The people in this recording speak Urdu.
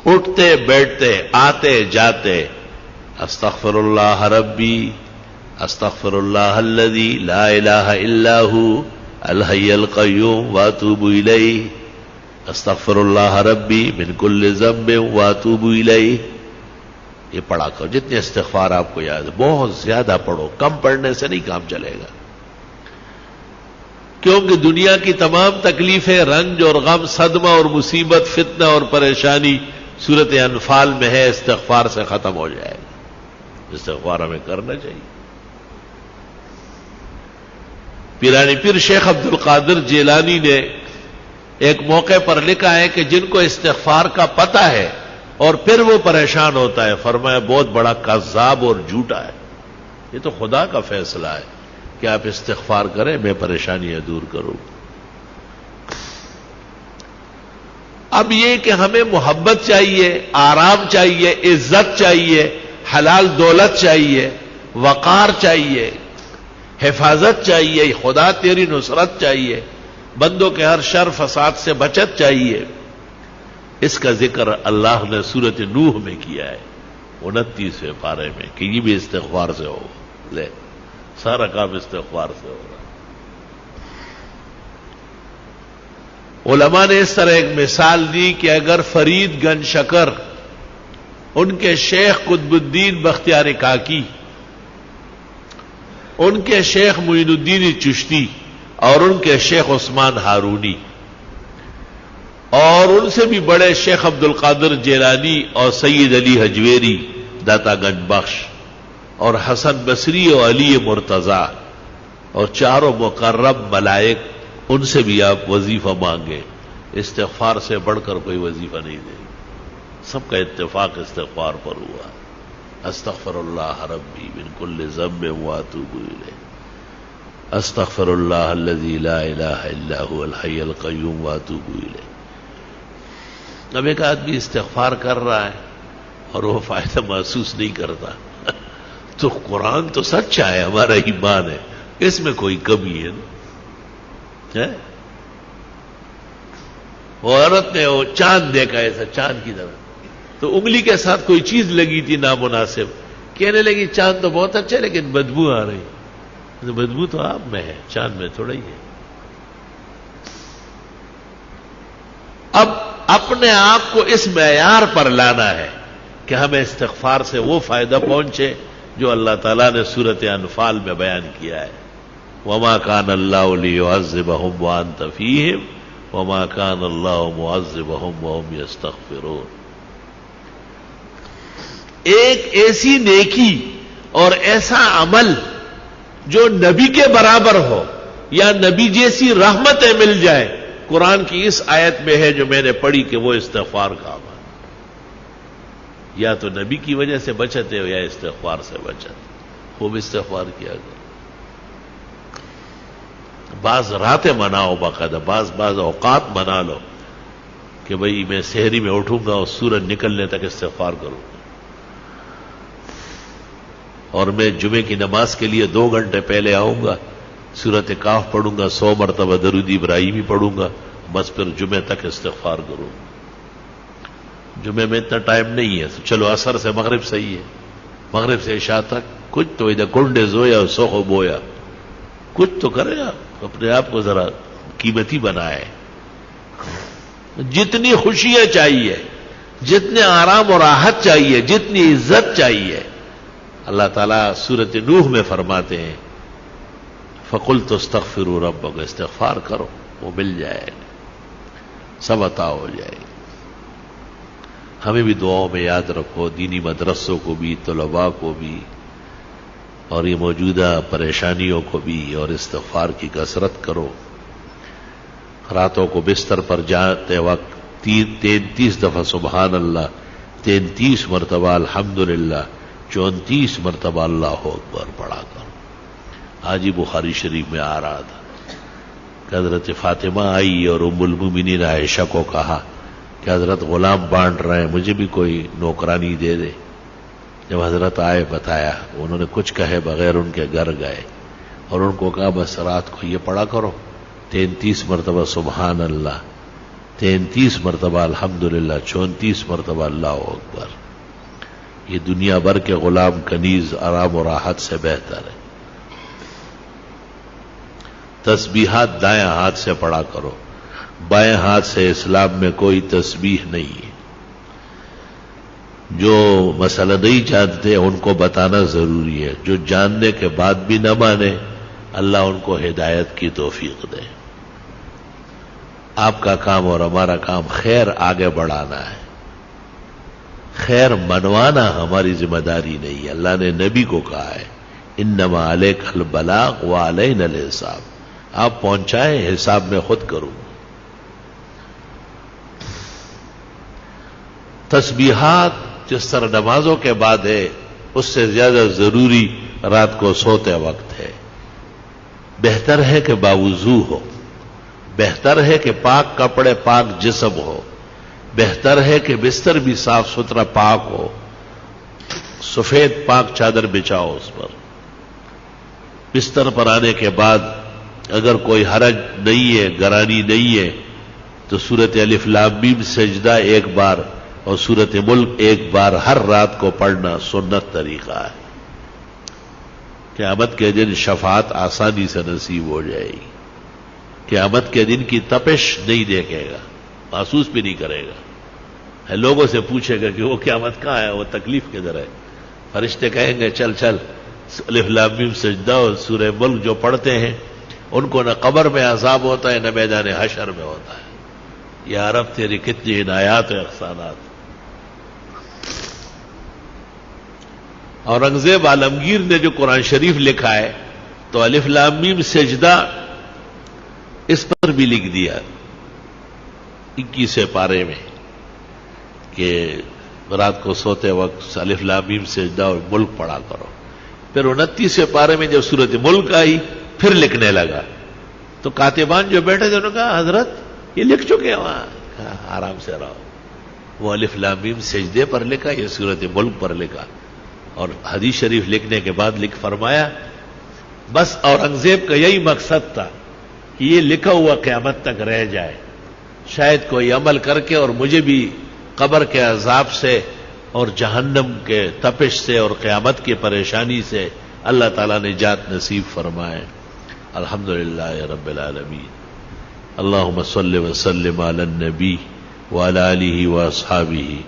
اٹھتے بیٹھتے آتے جاتے استغفر اللہ ربی استغفر اللہ الذی لا الہ الا ہو الحی القیوم واتوب الیہ استغفر اللہ ربی من کل ذنب واتوب الیہ. یہ پڑھا کرو جتنے استغفار آپ کو یاد ہے. بہت زیادہ پڑھو، کم پڑھنے سے نہیں کام چلے گا، کیونکہ دنیا کی تمام تکلیفیں، رنج اور غم، صدمہ اور مصیبت، فتنہ اور پریشانی سورت انفال میں ہے. استغفار سے ختم ہو جائے گا. استغفار ہمیں کرنا چاہیے. پیرانی پیر شیخ عبد القادر جیلانی نے ایک موقع پر لکھا ہے کہ جن کو استغفار کا پتہ ہے اور پھر وہ پریشان ہوتا ہے، فرمایا بہت بڑا کذاب اور جھوٹا ہے. یہ تو خدا کا فیصلہ ہے کہ آپ استغفار کریں، میں پریشانیاں دور کروں. اب یہ کہ ہمیں محبت چاہیے، آرام چاہیے، عزت چاہیے، حلال دولت چاہیے، وقار چاہیے، حفاظت چاہیے، خدا تیری نصرت چاہیے، بندوں کے ہر شر فساد سے بچت چاہیے. اس کا ذکر اللہ نے سورت نوح میں کیا ہے 29ویں پارے میں کہ یہ بھی استغفار سے ہو. لے سارا کام استغفار سے ہو رہا. علماء نے اس طرح ایک مثال دی کہ اگر فرید گنج شکر ان کے شیخ قطب الدین بختیار کاکی، ان کے شیخ معین الدین چشتی اور ان کے شیخ عثمان ہارونی اور ان سے بھی بڑے شیخ عبد القادر جیلانی اور سید علی حجویری داتا گنج بخش اور حسن بصری اور علی مرتضی اور چاروں مقرب ملائک، ان سے بھی آپ وظیفہ مانگے. استغفار سے بڑھ کر کوئی وظیفہ نہیں دے. سب کا اتفاق استغفار پر ہوا. استغفر اللہ ربی من کل ذنب واتوب الیہ استغفر اللہ الذی لا الہ الا هو الحی القیوم واتوب الیہ. اب ایک آدمی استغفار کر رہا ہے اور وہ فائدہ محسوس نہیں کرتا تو قرآن تو سچا ہے، ہمارا ایمان ہے، اس میں کوئی کمی ہے نا. وہ عورت نے وہ چاند دیکھا ایسا چاند کی طرح تو انگلی کے ساتھ کوئی چیز لگی تھی نامناسب، کہنے لگی چاند تو بہت اچھا ہے لیکن بدبو آ رہی. تو بدبو تو آپ میں ہے، چاند میں تھوڑا ہی ہے. اب اپنے آپ کو اس معیار پر لانا ہے کہ ہمیں استغفار سے وہ فائدہ پہنچے جو اللہ تعالیٰ نے سورت انفال میں بیان کیا ہے. وما كان الله ليعذبهم وانت فيهم وما كان الله معذبهم وهم يستغفرون. ایک ایسی نیکی اور ایسا عمل جو نبی کے برابر ہو یا نبی جیسی رحمتیں مل جائے، قرآن کی اس آیت میں ہے جو میں نے پڑھی کہ وہ استغفار کا عمل. یا تو نبی کی وجہ سے بچت ہے یا استغفار سے بچت. خوب استغفار کیا گیا. بعض راتیں مناؤ باقاعدہ، بعض اوقات منا لو کہ بھئی میں سحری میں اٹھوں گا اور سورج نکلنے تک استغفار کروں گا، اور میں جمعے کی نماز کے لیے 2 گھنٹے پہلے آؤں گا، سورت کاف پڑھوں گا، 100 مرتبہ درود ابراہیمی پڑھوں گا، بس پھر جمعے تک استغفار کروں گا. جمعے میں اتنا ٹائم نہیں ہے، چلو عصر سے مغرب صحیح ہے، مغرب سے عشاء تک کچھ تو ادھر کنڈے زویا سوخو بویا، کچھ تو کرے آپ، اپنے آپ کو ذرا قیمتی بنائے. جتنی خوشیاں چاہیے، جتنے آرام اور راحت چاہیے، جتنی عزت چاہیے، اللہ تعالیٰ سورۃ نوح میں فرماتے ہیں فَقُلْتُ اسْتَغْفِرُوا رَبَّكُمْ، استغفار کرو وہ مل جائے گا، سب عطا ہو جائے گا. ہمیں بھی دعاؤں میں یاد رکھو، دینی مدرسوں کو بھی، طلباء کو بھی، اور یہ موجودہ پریشانیوں کو بھی، اور استغفار کی کثرت کرو. راتوں کو بستر پر جاتے وقت 33 دفعہ سبحان اللہ، 33 مرتبہ الحمدللہ، 34 مرتبہ اللہ اکبر پڑھا کرو. آج ہی بخاری شریف میں آ رہا تھا کہ حضرت فاطمہ آئی اور ام المومنین عائشہ کو کہا کہ حضرت غلام بانٹ رہے ہیں، مجھے بھی کوئی نوکرانی دے دے. جب حضرت آئے بتایا، انہوں نے کچھ کہے بغیر ان کے گھر گئے اور ان کو کہا بس رات کو یہ پڑھا کرو 33 مرتبہ سبحان اللہ، 33 مرتبہ الحمدللہ، 34 مرتبہ اللہ اکبر. یہ دنیا بھر کے غلام کنیز آرام و راحت سے بہتر ہے. تسبیحات دائیں ہاتھ سے پڑھا کرو، بائیں ہاتھ سے اسلام میں کوئی تسبیح نہیں ہے. جو مسئلہ نہیں جانتے ان کو بتانا ضروری ہے، جو جاننے کے بعد بھی نہ مانے اللہ ان کو ہدایت کی توفیق دے. آپ کا کام اور ہمارا کام خیر آگے بڑھانا ہے، خیر منوانا ہماری ذمہ داری نہیں ہے. اللہ نے نبی کو کہا ہے انما علیک البلاغ وعلینا الحساب، آپ پہنچائیں، حساب میں خود کروں. تسبیحات جس طرح نمازوں کے بعد ہے اس سے زیادہ ضروری رات کو سوتے وقت ہے. بہتر ہے کہ باوضو ہو، بہتر ہے کہ پاک کپڑے پاک جسم ہو، بہتر ہے کہ بستر بھی صاف ستھرا پاک ہو، سفید پاک چادر بچھاؤ اس پر. بستر پر آنے کے بعد اگر کوئی حرج نہیں ہے، گرانی نہیں ہے، تو سورت الف لام میم سجدہ ایک بار اور سورت ملک ایک بار ہر رات کو پڑھنا سنت طریقہ ہے. قیامت کے دن شفاعت آسانی سے نصیب ہو جائے گی. قیامت کے دن کی تپش نہیں دیکھے گا، محسوس بھی نہیں کرے گا. لوگوں سے پوچھے گا کہ وہ قیامت کہاں ہے، وہ تکلیف کدھر ہے. فرشتے کہیں گے چل چل الف لام میم سجدہ اور سورہ ملک جو پڑھتے ہیں ان کو نہ قبر میں عذاب ہوتا ہے نہ میدان حشر میں ہوتا ہے. یا رب تیری کتنی عنایات و احسانات. اورنگزیب عالمگیر نے جو قرآن شریف لکھا ہے تو الف لام میم سجدہ اس پر بھی لکھ دیا 21 پارے میں کہ رات کو سوتے وقت الف لام میم سجدہ اور ملک پڑھا کرو. پھر 29 پارے میں جب سورت ملک آئی پھر لکھنے لگا تو کاتبان جو بیٹھے تھے انہوں نے کہا حضرت یہ لکھ چکے ہیں وہاں. کہا آرام سے رہو، وہ الف لام میم سجدے پر لکھا، یہ سورت ملک پر لکھا. اور حدیث شریف لکھنے کے بعد لکھ فرمایا بس اورنگزیب کا یہی مقصد تھا کہ یہ لکھا ہوا قیامت تک رہ جائے، شاید کوئی عمل کر کے اور مجھے بھی قبر کے عذاب سے اور جہنم کے تپش سے اور قیامت کی پریشانی سے اللہ تعالیٰ نے نجات نصیب فرمائے. الحمدللہ رب العالمین. اللہم صلی وسلم علی النبی وعلی آلہ واصحابہ.